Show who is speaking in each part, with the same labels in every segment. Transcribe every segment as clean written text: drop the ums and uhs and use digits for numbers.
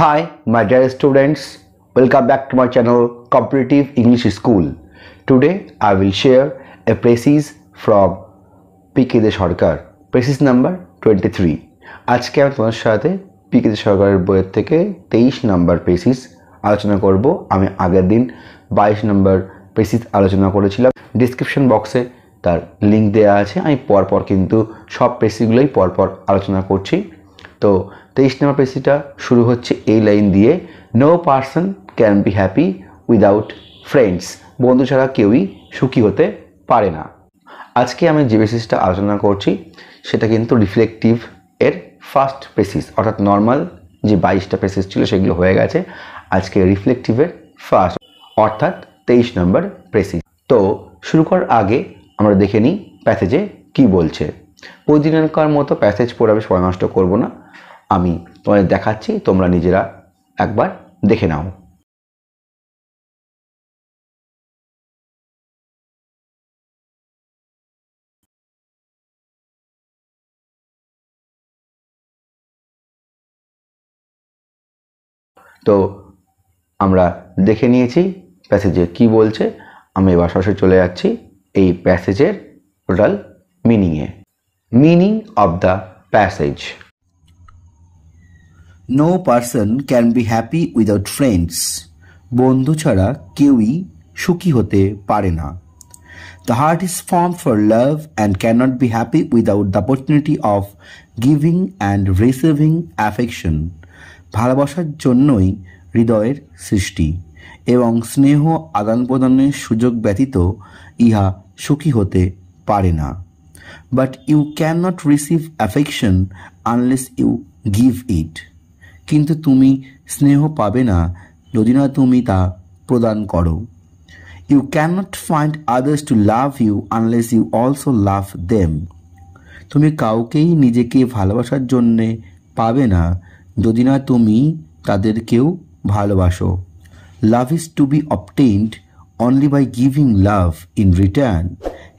Speaker 1: Hi, my dear students. Welcome back to my channel Competitive English School. Today I will share a precis from P.K. De Sarkar, precis number 23. আজকে আমি তোমাদের সাথে P.K. De Sarkaরের বইয়ের থেকে 23 নম্বর precis আলোচনা করব। আমি আগের দিন 22 নম্বর precis আলোচনা করেছিলাম। ডেসক্রিপশন বক্সে তার লিংক দেওয়া আছে। আমি পরপর কিন্তু সব precisগুলোই পরপর আলোচনা করছি। তো 23 নম্বর প্রেসিটা শুরু হচ্ছে এই লাইন দিয়ে, no person can be happy without friends. বন্ধু ছাড়া কেউই সুখী হতে পারে না। আজকে আমি যে প্রেসিসটা আলোচনা করছি সেটা কিন্তু রিফ্লেকটিভ এর ফার্স্ট প্রেসিস, অর্থাৎ নর্মাল যে 22টা প্রেসিস ছিল সেগুলো হয়ে গেছে। আজকে রিফ্লেকটিভের ফার্স্ট অর্থাৎ 23 নম্বর প্রেসিস। তো শুরু করার আগে আমরা দেখে নিই প্যাসেজে কি বলছে। প্রতিদিনকার মতো প্যাসেজ পড়ে আমি সময় নষ্ট করবো না, আমি তোমাদের দেখাচ্ছি, তোমরা নিজেরা একবার দেখে নাও। তো আমরা দেখে নিয়েছি প্যাসেজে কি বলছে। আমি এবার সরাসরি চলে যাচ্ছি এই প্যাসেজের টোটাল মিনিংয়ে। Meaning of the passage.
Speaker 2: No person can be happy without friends. বন্ধু ছাড়া কেউই সুখী হতে পারে না। The heart is formed for love and cannot be happy without the opportunity of giving and receiving affection. ভালোবাসার জন্যই হৃদয়ের সৃষ্টি এবং স্নেহ আদান প্রদানের সুযোগ ব্যতীত ইহা সুখী হতে পারে না। But you cannot receive affection unless you give it. কিন্তু তুমি স্নেহ পাবে না যদি না তুমি তা প্রদান করো। You cannot find others to love you unless you also love them. তুমি কাউকেই নিজেকে ভালোবাসার জন্যে পাবে না যদি না তুমি তাদেরকেও ভালোবাসো। Love is to be obtained only by giving love in return.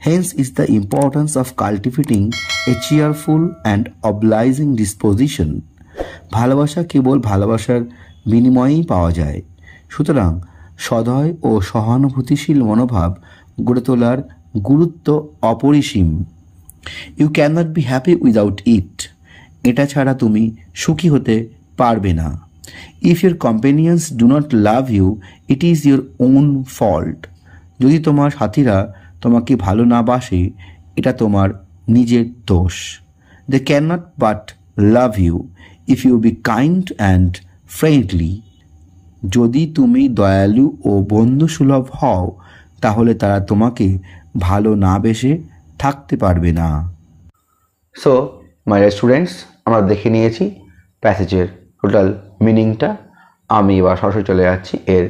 Speaker 2: Hence is the importance of cultivating a cheerful and obliging disposition. ভালোবাসা কেবল ভালোবাসার বিনিময়েই পাওয়া যায়। সুতরাং সদয় ও সহানুভূতিশীল মনোভাব গড়ে তোলার গুরুত্ব অপরিসীম। You can't be happy without it. এটা ছাড়া তুমি সুখী হতে পারবে না। If your companions do not love you it is your own fault. যদি তোমার সাথীরা তোমাকে ভালো না বাসে এটা তোমার নিজের দোষ। They can not but love you if you be kind and friendly. যদি তুমি দয়ালু ও বন্ধুসুলভ হও তাহলে তারা তোমাকে ভালো না বেসে থাকতে পারবে না।
Speaker 1: সো মাই ডিয়ার স্টুডেন্টস, আমরা দেখে নিয়েছি প্যাসেজের টোটাল মিনিংটা। আমি এবার সরাসরি চলে যাচ্ছি এর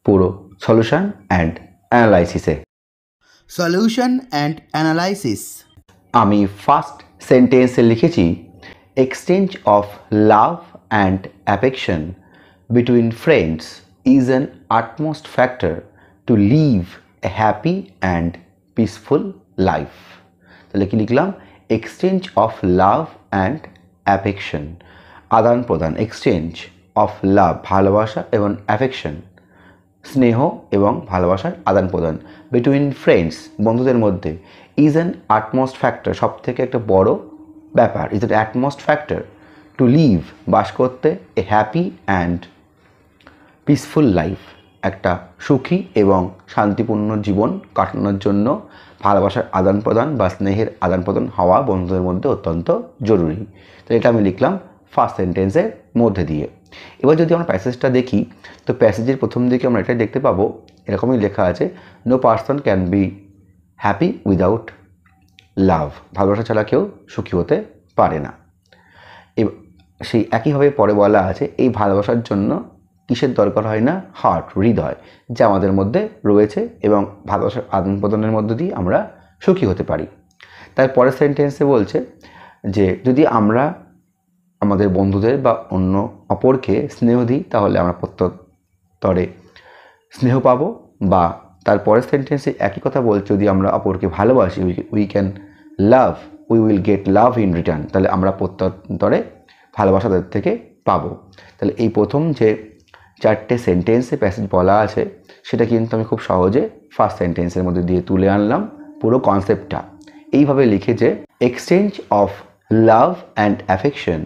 Speaker 1: পুরো সলিউশন অ্যান্ড অ্যানালাইসিসে।
Speaker 2: Solution and analysis.
Speaker 1: আমি ফার্স্ট সেন্টেন্সে লিখেছি, exchange of love and affection between friends is an utmost factor to live a happy and peaceful life. তাহলে কি লিখলাম? Exchange of love and affection, আদান প্রদান। এক্সচেঞ্জ অফ লাভ ভালোবাসা এবং অ্যাফেকশন স্নেহ এবং ভালোবাসার আদান প্রদান বিটুইন ফ্রেন্ডস বন্ধুদের মধ্যে ইজ অ্যান আটমোস্ট ফ্যাক্টর, সব থেকে একটা বড় ব্যাপার। Is an utmost factor to live বাস করতে, a happy and peaceful life একটা সুখী এবং শান্তিপূর্ণ জীবন কাটানোর জন্য ভালোবাসার আদান প্রদান বা স্নেহের আদান প্রদান হওয়া বন্ধুদের মধ্যে অত্যন্ত জরুরি। তো এটা আমি লিখলাম ফার্স্ট সেন্টেন্সের মধ্যে দিয়ে। এবার যদি আমরা প্যাসেজটা দেখি তো প্যাসেজের প্রথম দিকে আমরা এটাই দেখতে পাবো, এরকমই লেখা আছে, no person can be happy without love. ভালোবাসা ছাড়া কেউ সুখী হতে পারে না। সেই একইভাবে পরে বলা আছে, এই ভালোবাসার জন্য কিসের দরকার হয় না? হার্ট, হৃদয়, যা আমাদের মধ্যে রয়েছে এবং ভালোবাসার আদান প্রদানের মধ্য দিয়ে আমরা সুখী হতে পারি। তার পরের সেন্টেন্সে বলছে যে যদি আমরা আমাদের বন্ধুদের বা অন্য অপরকে স্নেহ দিই তাহলে আমরা প্রত্যুত্তরে স্নেহ পাবো, বা তার পরের সেন্টেন্সে একই কথা বলছে, যদি আমরা অপরকে ভালোবাসি we can love, we will get love in return. তাহলে আমরা প্রত্যুত্তরে ভালোবাসা তাদের থেকে পাবো। তাহলে এই প্রথম যে 4টে সেন্টেন্সে প্যাসেজ বলা আছে সেটা কিন্তু আমি খুব সহজে ফার্স্ট সেন্টেন্সের মধ্যে দিয়ে তুলে আনলাম পুরো কনসেপ্টটা। এইভাবে লিখে যে exchange of love and affection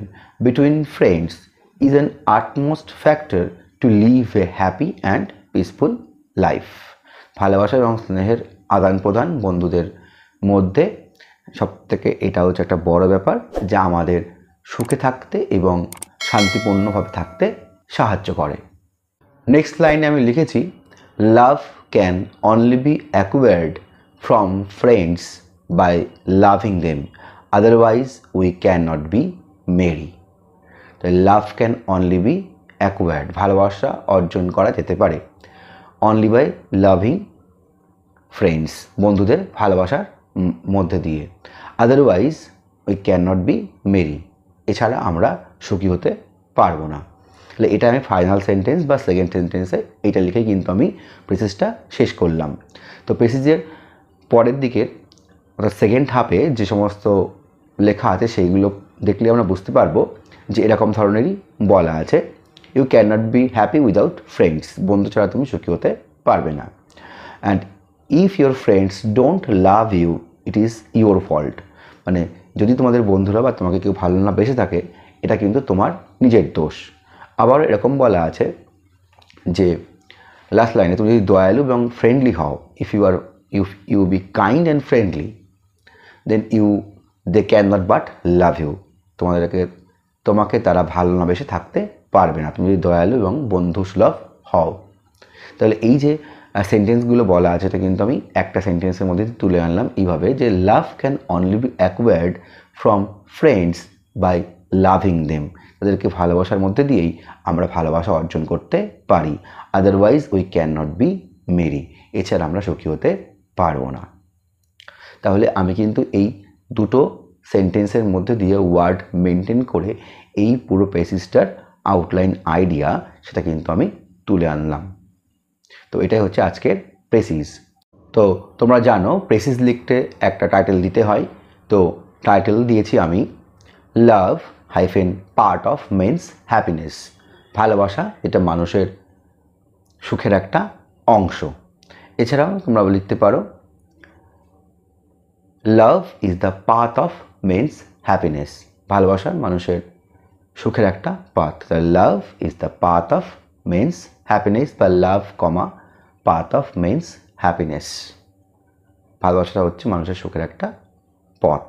Speaker 1: between friends is an utmost factor to live a happy and peaceful life. ভালোবাসা এবং স্নেহের আদান প্রদান বন্ধুদের মধ্যে সবথেকে এটা হচ্ছে একটা বড় ব্যাপার যা আমাদের সুখে থাকতে এবং শান্তিপূর্ণভাবে থাকতে সাহায্য করে। নেক্সট লাইনে আমি লিখেছি love can only be acquired from friends by loving them, otherwise we can not be merry. তো love can only be acquired, ভালোবাসা অর্জন করা যেতে পারে অনলি বাই লাভিং ফ্রেন্ডস, বন্ধুদের ভালোবাসার মধ্যে দিয়ে, otherwise we can not be merry, এছাড়া আমরা সুখী হতে পারবো না। তাহলে এটা আমি ফাইনাল সেন্টেন্স বা সেকেন্ড সেন্টেন্সে এইটা লিখে কিন্তু আমি প্রেসিসটা শেষ করলাম। তো প্রেসিসের পরের দিকের অর্থাৎ সেকেন্ড হাফে যে সমস্ত লেখা আছে সেইগুলো দেখলে আমরা বুঝতে পারবো যে এরকম ধরনেরই বলা আছে you can not be happy without friends, বন্ধু ছাড়া তুমি সুখী হতে পারবে না। And if your friends don't love you it is your fault, মানে যদি তোমাদের বন্ধুরা বা তোমাকে কেউ ভালো না বেসে থাকে এটা কিন্তু তোমার নিজের দোষ। আবার এরকম বলা আছে যে লাস্ট লাইনে তুমি যদি দয়ালু এবং ফ্রেন্ডলি হও, if you be kind and friendly then they can not but love you, তোমাকে তারা ভালো না বেসে থাকতে পারবে না তুমি যদি দয়ালু এবং বন্ধুসুলভ হও। তাহলে এই যে সেন্টেন্সগুলো বলা আছে এটা কিন্তু আমি একটা সেন্টেন্সের মধ্যে তুলে আনলাম এইভাবে যে love can only be acquired from friends by loving them, তাদেরকে ভালোবাসার মধ্যে দিয়েই আমরা ভালোবাসা অর্জন করতে পারি, otherwise we can not be merry, এছাড়া আমরা সুখী হতে পারবো না। তাহলে আমি কিন্তু এই দুটো সেন্টেন্সের মধ্যে দিয়ে ওয়ার্ড মেনটেন করে এই পুরো প্যাসেজটার আউটলাইন আইডিয়া সেটা কিন্তু আমি তুলে আনলাম। তো এটাই হচ্ছে আজকের প্রেসিস। তো তোমরা জানো প্রেসিস লিখতে একটা টাইটেল দিতে হয়, তো টাইটেল দিয়েছি আমি love hyphen part of men's happiness, ভালোবাসা এটা মানুষের সুখের একটা অংশ। এছাড়াও তোমরা লিখতে পারো love is the path of men's happiness, ভালোবাসা মানুষের সুখের একটা path. Love is the path of men's happiness বা love comma path of men's happiness, ভালোবাসাটা হচ্ছে মানুষের সুখের একটা পথ।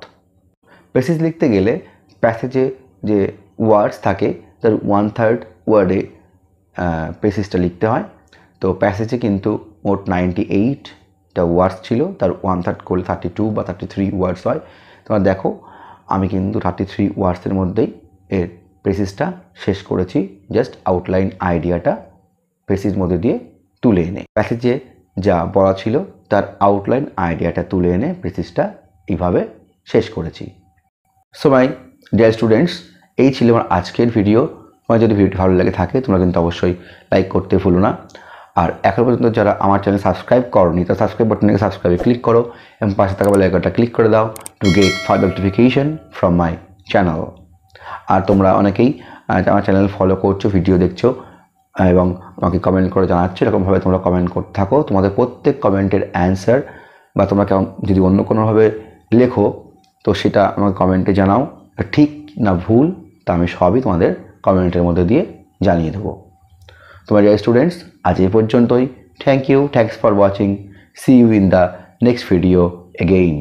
Speaker 1: প্যাসেজ লিখতে গেলে প্যাসেজে যে ওয়ার্ডস থাকে তার 1/3 ওয়ার্ডে প্যাসেজটা লিখতে হয়। তো প্যাসেজে কিন্তু মোট 98টা ওয়ার্ডস ছিল, তার 1/3 করলে 32 বা 33 ওয়ার্ডস হয়। তোমরা দেখো আমি কিন্তু 33 ওয়ার্ডসের মধ্যেই এর প্যাসেজটা শেষ করেছি, জাস্ট আউটলাইন আইডিয়াটা প্যাসেজ মধ্যে দিয়ে তুলে এনে প্যাসেজে যা বলা ছিল তার আউটলাইন আইডিয়াটা তুলে এনে প্যাসেজটা এইভাবে শেষ করেছি। সো মাই ডিয়ার স্টুডেন্টস, এই ছিল আমার আজকের ভিডিও। তোমার যদি ভিডিওটি ভালো লাগে থাকে তোমরা কিন্তু অবশ্যই লাইক করতে ভুলো না। আর এখন পর্যন্ত যারা আমার চ্যানেল সাবস্ক্রাইব করোনি তারা সাবস্ক্রাইব বাটনে সাবস্ক্রাইবে ক্লিক করো এবং পাশে থাকা বেল আইকনটা ক্লিক করে দাও to get further notification from my channel. আর তোমরা অনেকেই আমার চ্যানেল ফলো করছো, ভিডিও দেখছো এবং আমাকে কমেন্ট করে জানাচ্ছো, এরকমভাবে তোমরা কমেন্ট করতে থাকো। তোমাদের প্রত্যেক কমেন্টের অ্যান্সার বা তোমরা যদি অন্য কোনোভাবে লেখো তো সেটা আমাকে কমেন্টে জানাও, ঠিক না ভুল তা আমি সবই তোমাদের কমেন্টের মধ্যে দিয়ে জানিয়ে দেবো। তোমার ডিয়ার স্টুডেন্টস, আজ এই পর্যন্তই। Thank you, thanks for watching, see you in the next video again.